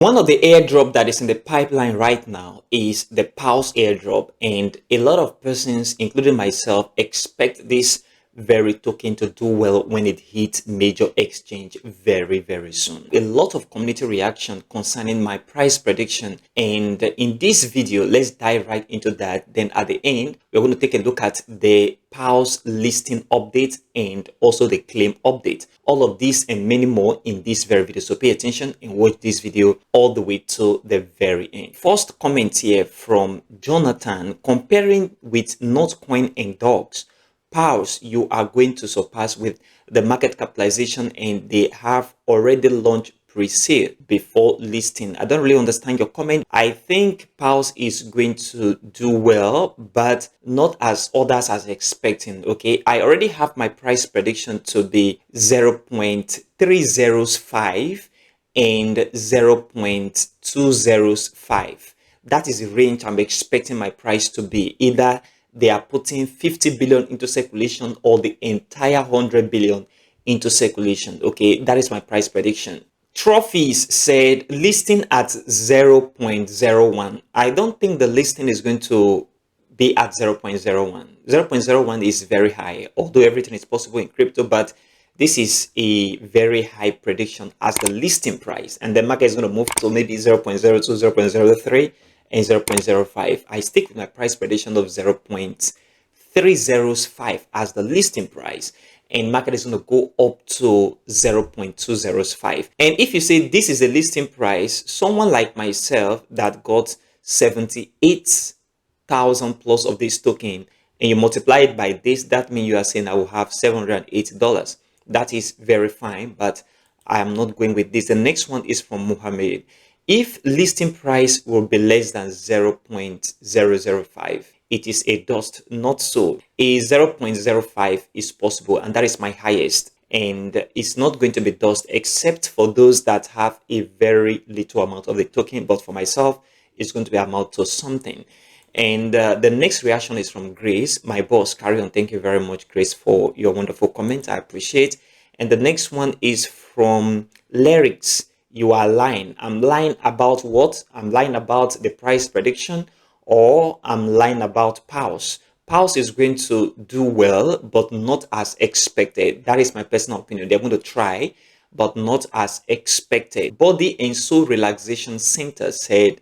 One of the airdrop that is in the pipeline right now is the Paws Airdrop, and a lot of persons, including myself, expect this very token to do well when it hits major exchange very soon. A lot of community reaction concerning my price prediction, and in this video let's dive right into that. Then at the end we're going to take a look at the Paws listing update and also the claim update. All of this and many more in this very video, so pay attention and watch this video all the way to the very end. First comment here from Jonathan: comparing with Notcoin and dogs, Paws you are going to surpass with the market capitalization, and they have already launched pre-sale before listing. I don't really understand your comment. I think Paws is going to do well, but not as others are expecting. Okay, I already have my price prediction to be 0.305 and 0.205. That is the range I'm expecting my price to be. Either they are putting 50 billion into circulation or the entire 100 billion into circulation. Okay, that is my price prediction. Trophies said listing at 0.01. I don't think the listing is going to be at 0.01. 0.01 is very high, although everything is possible in crypto, but this is a very high prediction as the listing price, and the market is going to move to maybe 0.02, 0.03 and 0.05. I stick with my price prediction of 0.305 as the listing price, and market is going to go up to 0.205. And if you say this is a listing price, someone like myself that got 78,000 plus of this token, and you multiply it by this, that means you are saying I will have $780. That is very fine, but I am not going with this. The next one is from Muhammad: if listing price will be less than 0.005, it is a dust. Not so. A 0.05 is possible, and that is my highest. And it's not going to be dust except for those that have a very little amount of the token. But for myself, it's going to be amount to something. And the next reaction is from Grace, my boss. Carry on. Thank you very much, Grace, for your wonderful comment. I appreciate. And the next one is from Lyrics: you are lying. I'm lying about what? I'm lying about the price prediction, or I'm lying about Paws. Paws is going to do well, but not as expected. That is my personal opinion. They're going to try, but not as expected. Body and Soul Relaxation Center said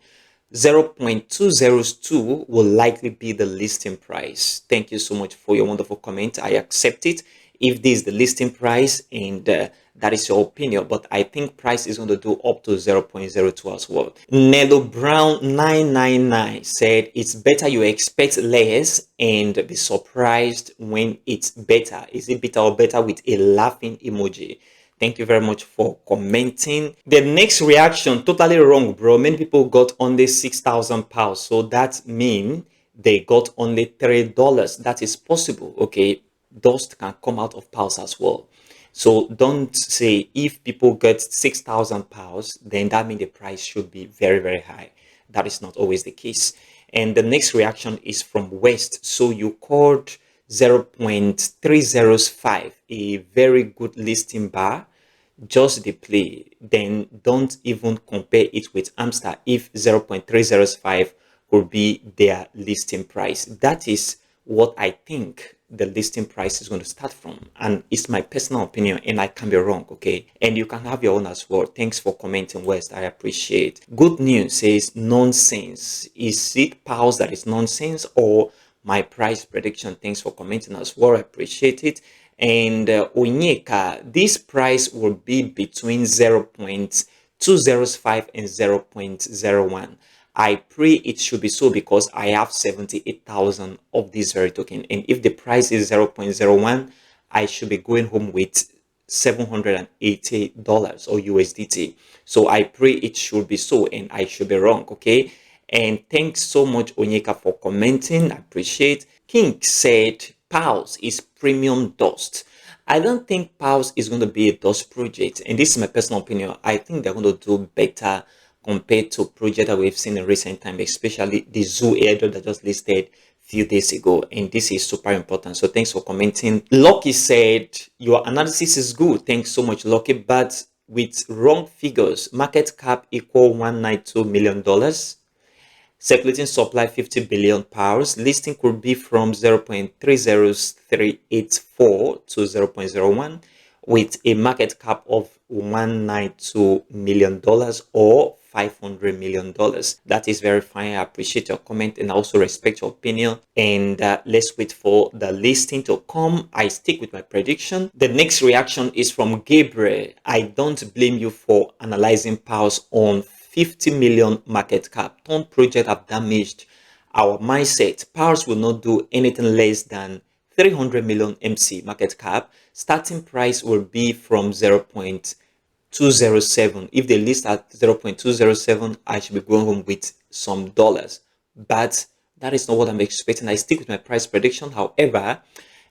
0.202 will likely be the listing price. Thank you so much for your wonderful comment. I accept it if this is the listing price, and that is your opinion, but I think price is going to do up to 0.02 as well. Nello Brown 999 said it's better you expect less and be surprised when it's better. Is it better or better, with a laughing emoji? Thank you very much for commenting. The next reaction, totally wrong, bro. Many people got only 6,000 pounds, so that means they got only $3. That is possible. Okay, dust can come out of Paws as well. So don't say if people get 6,000 pounds, then that means the price should be very high. That is not always the case. And the next reaction is from West. So you called 0.305 a very good listing bar. Just the play. Then don't even compare it with Amstar if 0.305 could be their listing price. That is what I think the listing price is going to start from, and it's my personal opinion, and I can be wrong. Okay, and you can have your own as well. Thanks for commenting, West. I appreciate. Good News says nonsense. Is it Paws that is nonsense, or my price prediction? Thanks for commenting as well. I appreciate it. And Onyeka, this price will be between 0.205 and 0.01. I pray it should be so, because I have 78,000 of this very token, and if the price is 0.01, I should be going home with $780 or USDT. So I pray it should be so, and I should be wrong. Okay, and thanks so much, Onyeka, for commenting. I appreciate. King said Paws is premium dust. I don't think Paws is going to be a dust project, and this is my personal opinion. I think they're going to do better compared to projects that we've seen in recent time, especially the Zoo airdrop that just listed a few days ago, and this is super important. So thanks for commenting. Lucky said your analysis is good. Thanks so much, Lucky, but with wrong figures. Market cap equal $192 million. Circulating supply 50 billion pounds. Listing could be from 0.30384 to 0.01 with a market cap of $192 million or $500 million. That is very fine. I appreciate your comment and also respect your opinion. And let's wait for the listing to come. I stick with my prediction. The next reaction is from Gabriel. I don't blame you for analyzing powers on 50 million market cap. Ton project have damaged our mindset. Powers will not do anything less than 300 million MC market cap. Starting price will be from 0.207. If they list at 0.207, I should be going home with some dollars. But that is not what I'm expecting. I stick with my price prediction. However,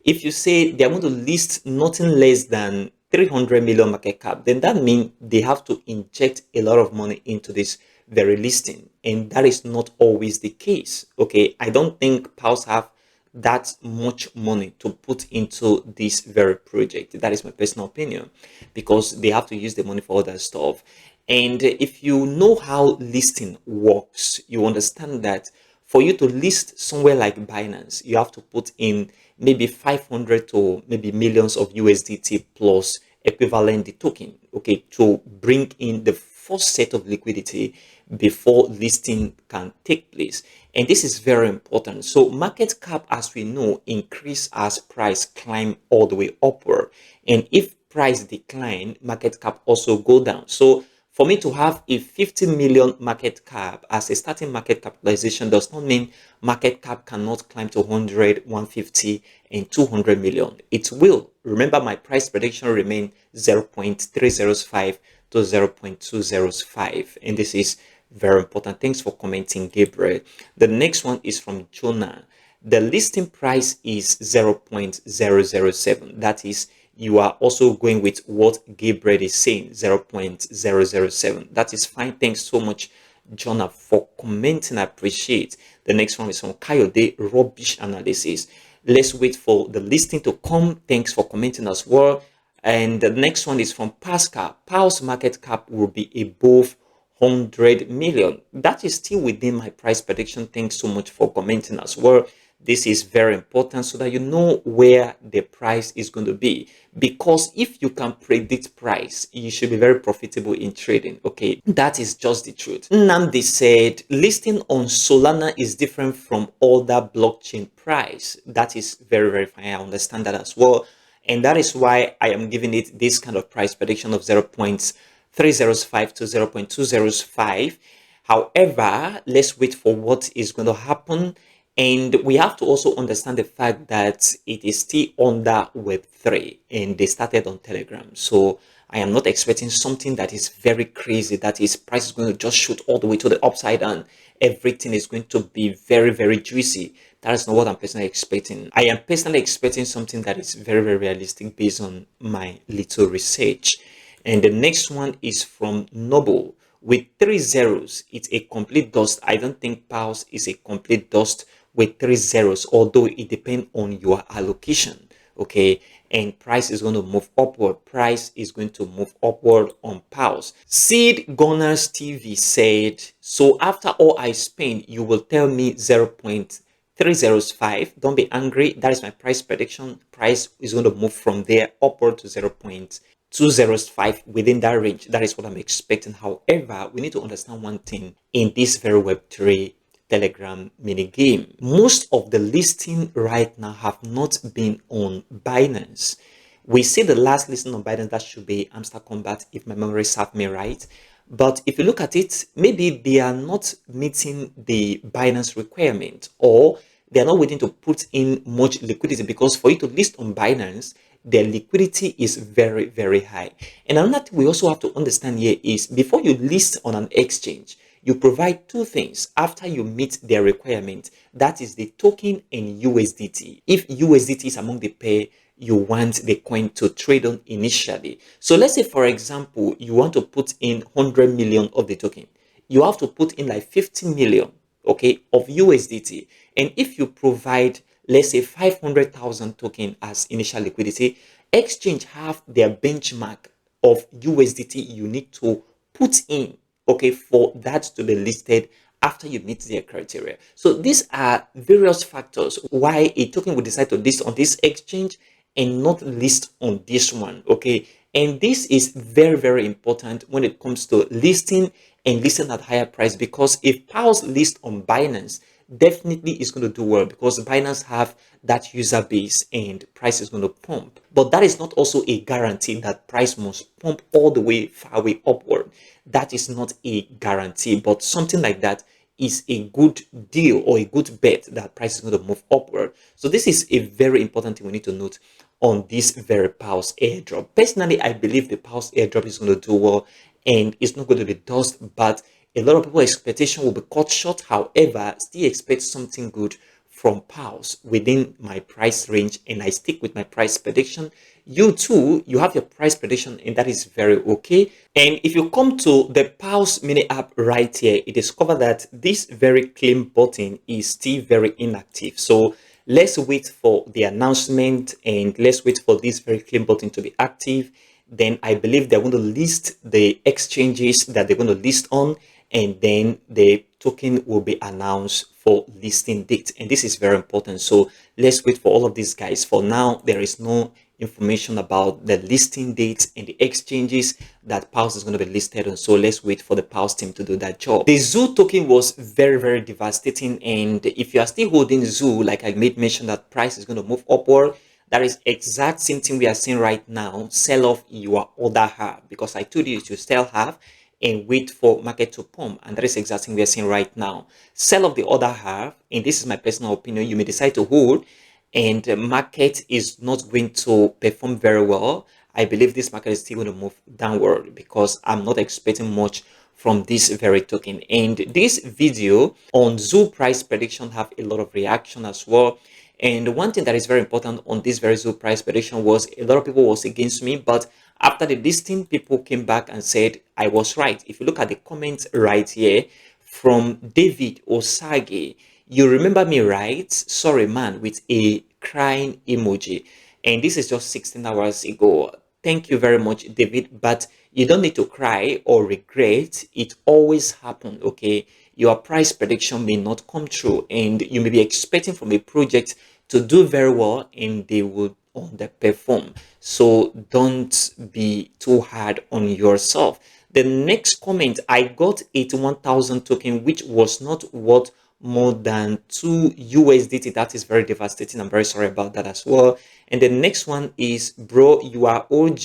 if you say they're going to list nothing less than 300 million market cap, then that means they have to inject a lot of money into this very listing. And that is not always the case. Okay, I don't think Pulse have that much money to put into this very project. That is my personal opinion, because they have to use the money for other stuff. And if you know how listing works, you understand that for you to list somewhere like Binance, you have to put in maybe 500 to maybe millions of USDT plus equivalent the token, okay, to bring in the first set of liquidity before listing can take place. And this is very important. So market cap, as we know, increase as price climb all the way upward. And if price decline, market cap also go down. So for me to have a 50 million market cap as a starting market capitalization does not mean market cap cannot climb to 100, 150, and 200 million. It will. Remember, my price prediction remain 0.305 to 0.205. And this is very important. Thanks for commenting, Gabriel. The next one is from Jonah. The listing price is 0.007. That is, you are also going with what Gabriel is saying, 0.007. That is fine. Thanks so much, Jonah, for commenting. I appreciate. The next one is from Kayode, rubbish analysis. Let's wait for the listing to come. Thanks for commenting as well. And the next one is from Pascal. Powell's market cap will be above 100 million. That is still within my price prediction. Thanks so much for commenting as well. This is very important so that you know where the price is going to be, because if you can predict price, you should be very profitable in trading. Okay, that is just the truth. Namdi said listing on Solana is different from other blockchain price. That is very, very fine. I understand that as well. And that is why I am giving it this kind of price prediction of 0.305 to 0.205. However, let's wait for what is going to happen. And we have to also understand the fact that it is still under Web3 and they started on Telegram. So I am not expecting something that is very crazy, that is price is going to just shoot all the way to the upside and everything is going to be very, very juicy. That is not what I'm personally expecting. I am personally expecting something that is very, very realistic based on my little research. And the next one is from Noble. With 3 zeros, it's a complete dust. I don't think Pulse is a complete dust with 3 zeros, although it depends on your allocation. Okay, and price is going to move upward. Price is going to move upward on Pulse. Seed Gunners TV said, so after all I spend, you will tell me 0.305. Don't be angry. That is my price prediction. Price is going to move from there upward to 0.205 within that range. That is what I'm expecting. However, we need to understand one thing in this very Web3 Telegram mini game. Most of the listing right now have not been on Binance. We see the last listing on Binance, that should be Amstar Combat, if my memory serves me right. But if you look at it, maybe they are not meeting the Binance requirement, or they are not willing to put in much liquidity, because for you to list on Binance, their liquidity is very, very high. And another thing we also have to understand here is, before you list on an exchange, you provide two things after you meet their requirement. That is the token and USDT. If USDT is among the pair you want the coin to trade on initially. So let's say, for example, you want to put in 100 million of the token. You have to put in like 50 million, okay, of USDT. And if you provide, let's say, 500,000 token as initial liquidity, exchange have their benchmark of USDT you need to put in, okay, for that to be listed after you meet their criteria. So these are various factors why a token will decide to list on this exchange and not list on this one, okay? And this is very, very important when it comes to listing and listing at higher price, because if Paws list on Binance, definitely is going to do well because Binance have that user base and price is going to pump. But that is not also a guarantee that price must pump all the way far way upward. That is not a guarantee, but something like that is a good deal or a good bet that price is going to move upward. So this is a very important thing we need to note on this very Paws airdrop. Personally, I believe the Paws airdrop is going to do well and it's not going to be dust, but a lot of people's expectation will be cut short. However, still expect something good from Paws within my price range, and I stick with my price prediction. You too, you have your price prediction, and that is very okay. And if you come to the Paws mini app right here, you discover that this very claim button is still very inactive. So let's wait for the announcement and let's wait for this very claim button to be active. Then I believe they're going to list the exchanges that they're going to list on, and then the token will be announced for listing date. And this is very important. So let's wait for all of these guys. For now, there is no information about the listing dates and the exchanges that Paws is going to be listed on. So let's wait for the Paws team to do that job. The Zoo token was very, very devastating. And if you are still holding Zoo, like I made mention that price is going to move upward, that is exact same thing we are seeing right now. Sell off your other half, because I told you to sell half and wait for market to pump, and that is exactly what we are seeing right now. Sell off the other half, and this is my personal opinion. You may decide to hold, and the market is not going to perform very well. I believe this market is still going to move downward because I'm not expecting much from this very token. And this video on Zoo price prediction have a lot of reaction as well. And one thing that is very important on this very Zoo price prediction was a lot of people was against me, but after the listing, people came back and said I was right. If you look at the comments right here from David Osage, you remember me, right? Sorry, man, with a crying emoji. And this is just 16 hours ago. Thank you very much, David. But you don't need to cry or regret. It always happened, okay? Your price prediction may not come true, and you may be expecting from a project to do very well and they will underperform. So don't be too hard on yourself. The next comment, I got 81,000 token, which was not worth more than 2 USDT. That is very devastating. I'm very sorry about that as well. And the next one is, bro, you are OG.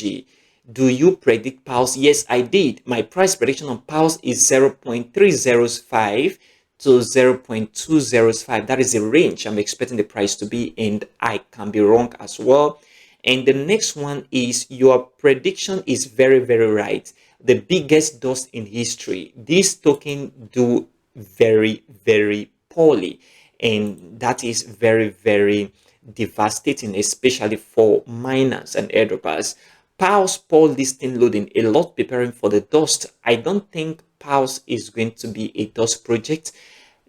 Do you predict Paws? Yes, I did. My price prediction on Paws is 0.305 to 0.205. That is the range I'm expecting the price to be, and I can be wrong as well. And the next one is, your prediction is very, very right. The biggest dust in history. This token do very, very poorly, and that is very, very devastating, especially for miners and airdroppers. Paws poor listing loading, a lot preparing for the dust. I don't think Paws is going to be a dust project.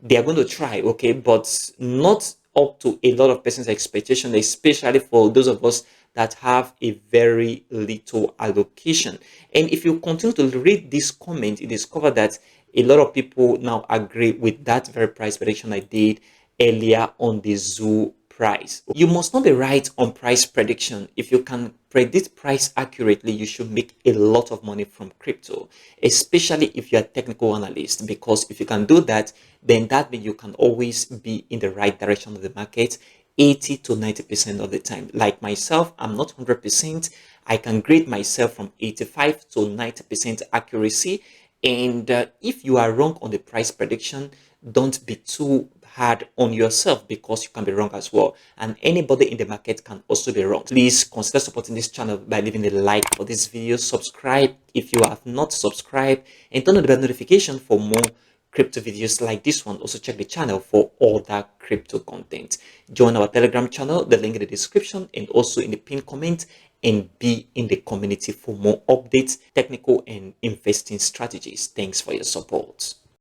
They are going to try, okay, but not up to a lot of person's expectation, especially for those of us that have a very little allocation. And if you continue to read this comment, you discover that a lot of people now agree with that very price prediction I did earlier on the Zoo price. You must not be right on price prediction. If you can predict price accurately, you should make a lot of money from crypto, especially if you're a technical analyst, because if you can do that, then that means you can always be in the right direction of the market 80 to 90% of the time. Like myself, I'm not 100%. I can grade myself from 85 to 90% accuracy. And if you are wrong on the price prediction, don't be too hard on yourself, because you can be wrong as well, and anybody in the market can also be wrong. Please consider supporting this channel by leaving a like for this video, subscribe if you have not subscribed, and turn on the bell notification for more crypto videos like this one. Also check the channel for other crypto content. Join our Telegram channel, the link in the description and also in the pinned comment, and be in the community for more updates, technical and investing strategies. Thanks for your support.